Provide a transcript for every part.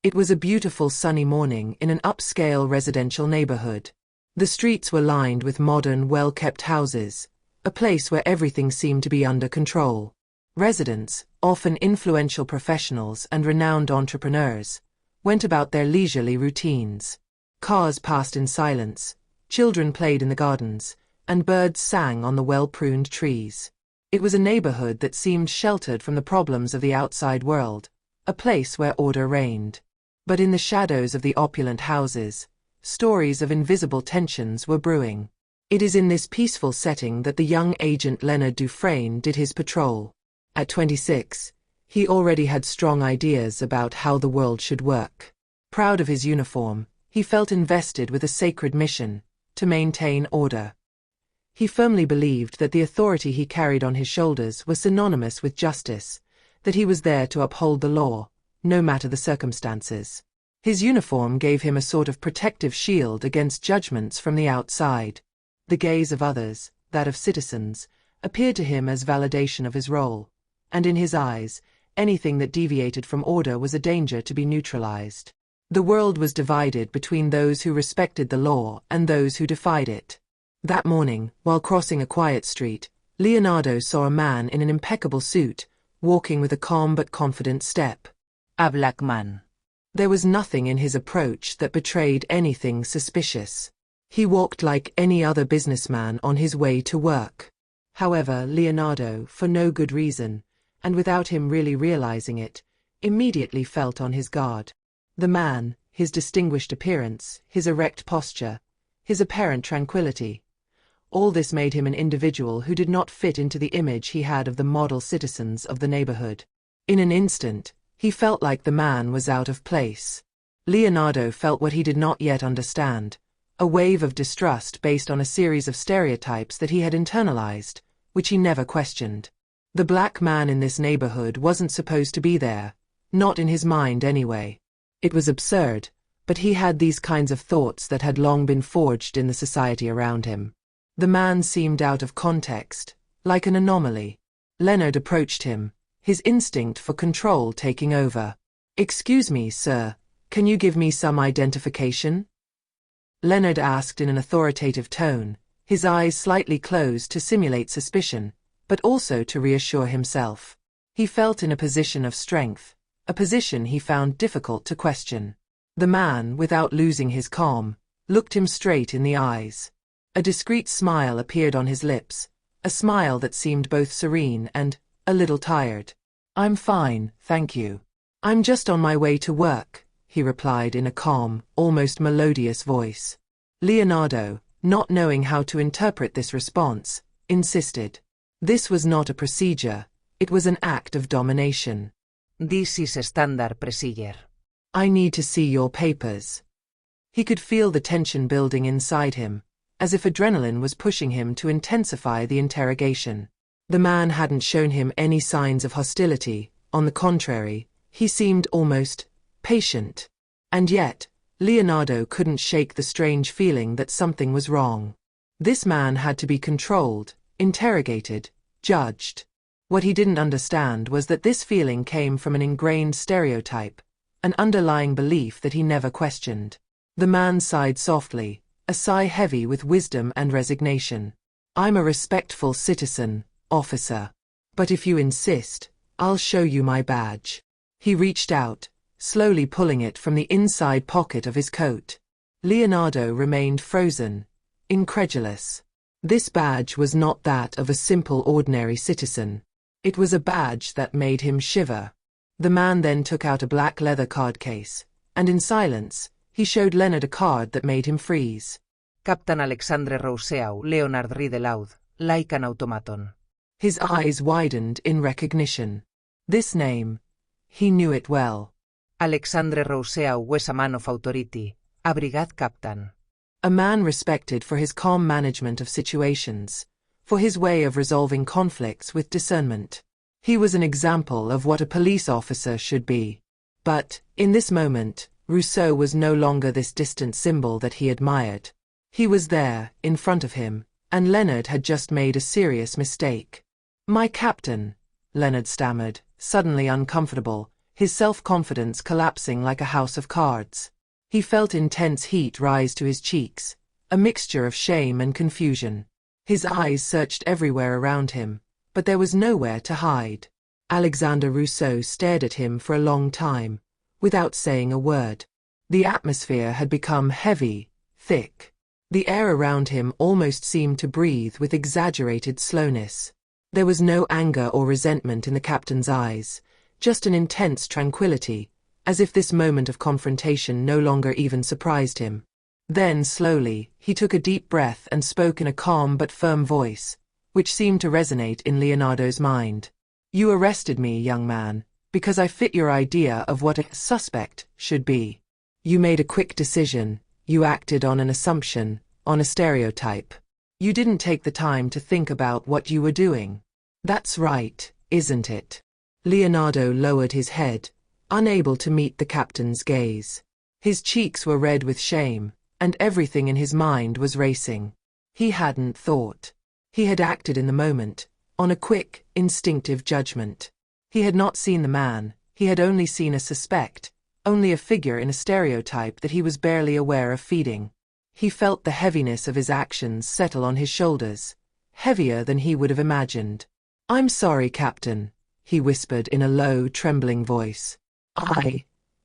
It was a beautiful sunny morning in an upscale residential neighborhood. The streets were lined with modern, well-kept houses, a place where everything seemed to be under control. Residents, often influential professionals and renowned entrepreneurs, went about their leisurely routines. Cars passed in silence, children played in the gardens, and birds sang on the well-pruned trees. It was a neighborhood that seemed sheltered from the problems of the outside world, a place where order reigned. But in the shadows of the opulent houses, stories of invisible tensions were brewing. It is in this peaceful setting that the young agent Leonard Dufresne did his patrol. At 26, he already had strong ideas about how the world should work. Proud of his uniform, he felt invested with a sacred mission, to maintain order. He firmly believed that the authority he carried on his shoulders was synonymous with justice, that he was there to uphold the law, no matter the circumstances. His uniform gave him a sort of protective shield against judgments from the outside. The gaze of others, that of citizens, appeared to him as validation of his role, and in his eyes, anything that deviated from order was a danger to be neutralized. The world was divided between those who respected the law and those who defied it. That morning, while crossing a quiet street, Leonardo saw a man in an impeccable suit, walking with a calm but confident step. A black man. There was nothing in his approach that betrayed anything suspicious. He walked like any other businessman on his way to work. However, Leonardo, for no good reason, and without him really realizing it, immediately felt on his guard. The man, his distinguished appearance, his erect posture, his apparent tranquility, all this made him an individual who did not fit into the image he had of the model citizens of the neighborhood. In an instant, he felt like the man was out of place. Leonardo felt what he did not yet understand, a wave of distrust based on a series of stereotypes that he had internalized, which he never questioned. The black man in this neighborhood wasn't supposed to be there, not in his mind anyway. It was absurd, but he had these kinds of thoughts that had long been forged in the society around him. The man seemed out of context, like an anomaly. Leonard approached him, his instinct for control taking over. "Excuse me, sir, can you give me some identification?" Leonard asked in an authoritative tone, his eyes slightly closed to simulate suspicion, but also to reassure himself. He felt in a position of strength, a position he found difficult to question. The man, without losing his calm, looked him straight in the eyes. A discreet smile appeared on his lips, a smile that seemed both serene and a little tired. "I'm fine, thank you. I'm just on my way to work," he replied in a calm, almost melodious voice. Leonardo, not knowing how to interpret this response, insisted. This was not a procedure, it was an act of domination. This is a standard procedure. "I need to see your papers." He could feel the tension building inside him, as if adrenaline was pushing him to intensify the interrogation. The man hadn't shown him any signs of hostility, on the contrary, he seemed almost patient. And yet, Leonardo couldn't shake the strange feeling that something was wrong. This man had to be controlled, interrogated, judged. What he didn't understand was that this feeling came from an ingrained stereotype, an underlying belief that he never questioned. The man sighed softly, a sigh heavy with wisdom and resignation. "I'm a respectful citizen, officer. But if you insist, I'll show you my badge." He reached out, slowly pulling it from the inside pocket of his coat. Leonardo remained frozen, incredulous. This badge was not that of a simple ordinary citizen. It was a badge that made him shiver. The man then took out a black leather card case, and in silence, he showed Leonard a card that made him freeze. Captain Alexandre Rousseau, Leonard Ridelaud, like an automaton. His eyes widened in recognition. This name, he knew it well. Alexandre Rousseau was a man of authority, a brigade captain. A man respected for his calm management of situations, for his way of resolving conflicts with discernment. He was an example of what a police officer should be. But, in this moment, Rousseau was no longer this distant symbol that he admired. He was there, in front of him, and Leonard had just made a serious mistake. "My captain," Leonard stammered, suddenly uncomfortable, his self-confidence collapsing like a house of cards. He felt intense heat rise to his cheeks, a mixture of shame and confusion. His eyes searched everywhere around him, but there was nowhere to hide. Alexandre Rousseau stared at him for a long time, without saying a word. The atmosphere had become heavy, thick. The air around him almost seemed to breathe with exaggerated slowness. There was no anger or resentment in the captain's eyes, just an intense tranquility, as if this moment of confrontation no longer even surprised him. Then, slowly, he took a deep breath and spoke in a calm but firm voice, which seemed to resonate in Leonardo's mind. "You arrested me, young man, because I fit your idea of what a suspect should be. You made a quick decision, you acted on an assumption, on a stereotype. You didn't take the time to think about what you were doing. That's right, isn't it?" Leonardo lowered his head, unable to meet the captain's gaze. His cheeks were red with shame, and everything in his mind was racing. He hadn't thought. He had acted in the moment, on a quick, instinctive judgment. He had not seen the man, he had only seen a suspect, only a figure in a stereotype that he was barely aware of feeding. He felt the heaviness of his actions settle on his shoulders, heavier than he would have imagined. "I'm sorry, Captain," he whispered in a low, trembling voice.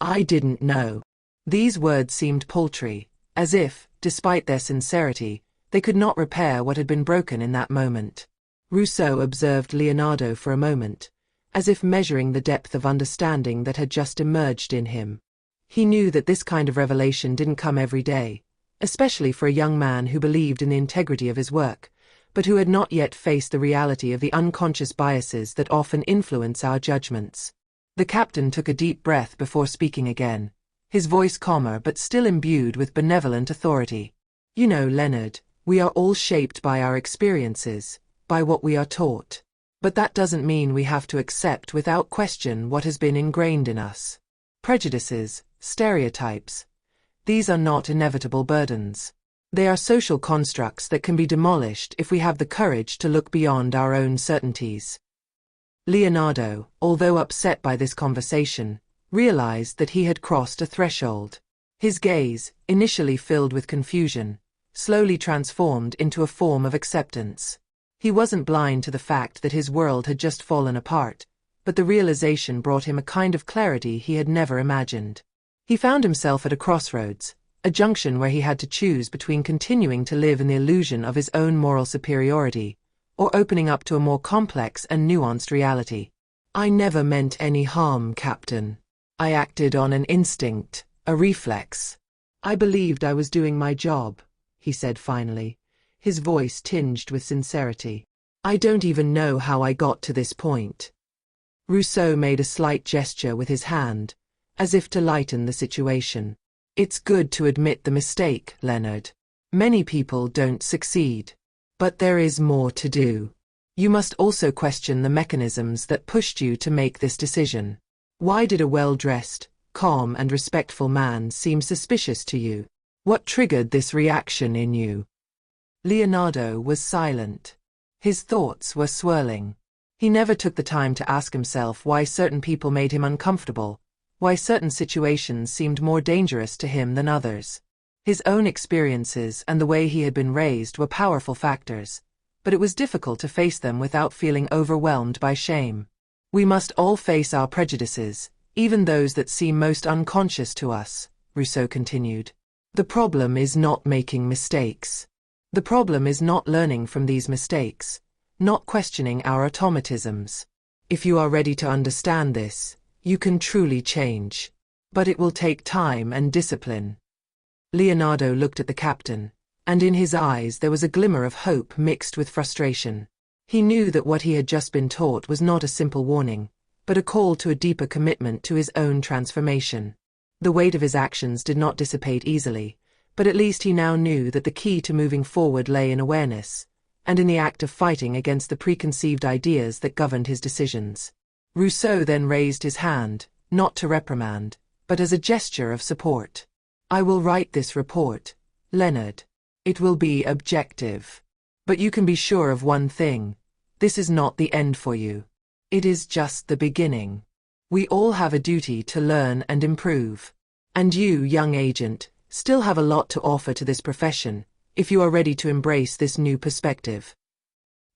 I didn't know." These words seemed paltry, as if, despite their sincerity, they could not repair what had been broken in that moment. Rousseau observed Leonardo for a moment, as if measuring the depth of understanding that had just emerged in him. He knew that this kind of revelation didn't come every day, especially for a young man who believed in the integrity of his work, but who had not yet faced the reality of the unconscious biases that often influence our judgments. The captain took a deep breath before speaking again, his voice calmer but still imbued with benevolent authority. "You know, Leonard, we are all shaped by our experiences, by what we are taught. But that doesn't mean we have to accept without question what has been ingrained in us. Prejudices, stereotypes, these are not inevitable burdens. They are social constructs that can be demolished if we have the courage to look beyond our own certainties." Leonardo, although upset by this conversation, realized that he had crossed a threshold. His gaze, initially filled with confusion, slowly transformed into a form of acceptance. He wasn't blind to the fact that his world had just fallen apart, but the realization brought him a kind of clarity he had never imagined. He found himself at a crossroads, a junction where he had to choose between continuing to live in the illusion of his own moral superiority, or opening up to a more complex and nuanced reality. "I never meant any harm, Captain. I acted on an instinct, a reflex. I believed I was doing my job," he said finally, his voice tinged with sincerity. "I don't even know how I got to this point." Rousseau made a slight gesture with his hand, as if to lighten the situation. "It's good to admit the mistake, Leonard. Many people don't succeed. But there is more to do. You must also question the mechanisms that pushed you to make this decision. Why did a well-dressed, calm and respectful man seem suspicious to you? What triggered this reaction in you?" Leonardo was silent. His thoughts were swirling. He never took the time to ask himself why certain people made him uncomfortable, why certain situations seemed more dangerous to him than others. His own experiences and the way he had been raised were powerful factors, but it was difficult to face them without feeling overwhelmed by shame. "We must all face our prejudices, even those that seem most unconscious to us," Rousseau continued. "The problem is not making mistakes. The problem is not learning from these mistakes, not questioning our automatisms. If you are ready to understand this, you can truly change. But it will take time and discipline." Leonardo looked at the captain, and in his eyes there was a glimmer of hope mixed with frustration. He knew that what he had just been taught was not a simple warning, but a call to a deeper commitment to his own transformation. The weight of his actions did not dissipate easily, but at least he now knew that the key to moving forward lay in awareness, and in the act of fighting against the preconceived ideas that governed his decisions. Rousseau then raised his hand, not to reprimand, but as a gesture of support. "I will write this report, Leonard. It will be objective. But you can be sure of one thing. This is not the end for you. It is just the beginning." We all have a duty to learn and improve. And you, young agent, still have a lot to offer to this profession, if you are ready to embrace this new perspective.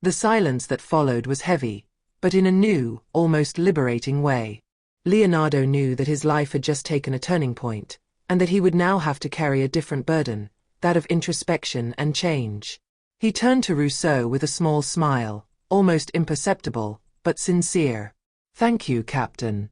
The silence that followed was heavy, but in a new, almost liberating way. Leonardo knew that his life had just taken a turning point, and that he would now have to carry a different burden, that of introspection and change. He turned to Rousseau with a small smile, almost imperceptible, but sincere. "Thank you, Captain.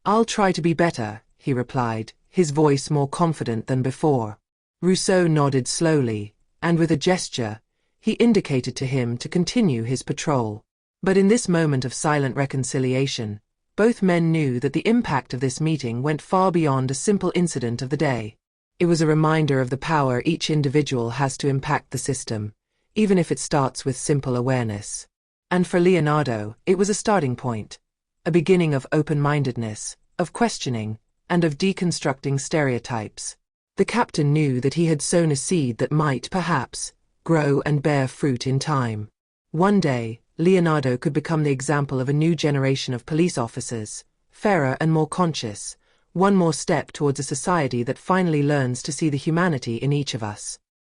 I'll try to be better," he replied, his voice more confident than before. Rousseau nodded slowly, and with a gesture, he indicated to him to continue his patrol. But in this moment of silent reconciliation, both men knew that the impact of this meeting went far beyond a simple incident of the day. It was a reminder of the power each individual has to impact the system, even if it starts with simple awareness. And for Leonardo, it was a starting point, a beginning of open-mindedness, of questioning, and of deconstructing stereotypes. The captain knew that he had sown a seed that might, perhaps, grow and bear fruit in time. One day, Leonardo could become the example of a new generation of police officers, fairer and more conscious, one more step towards a society that finally learns to see the humanity in each of us.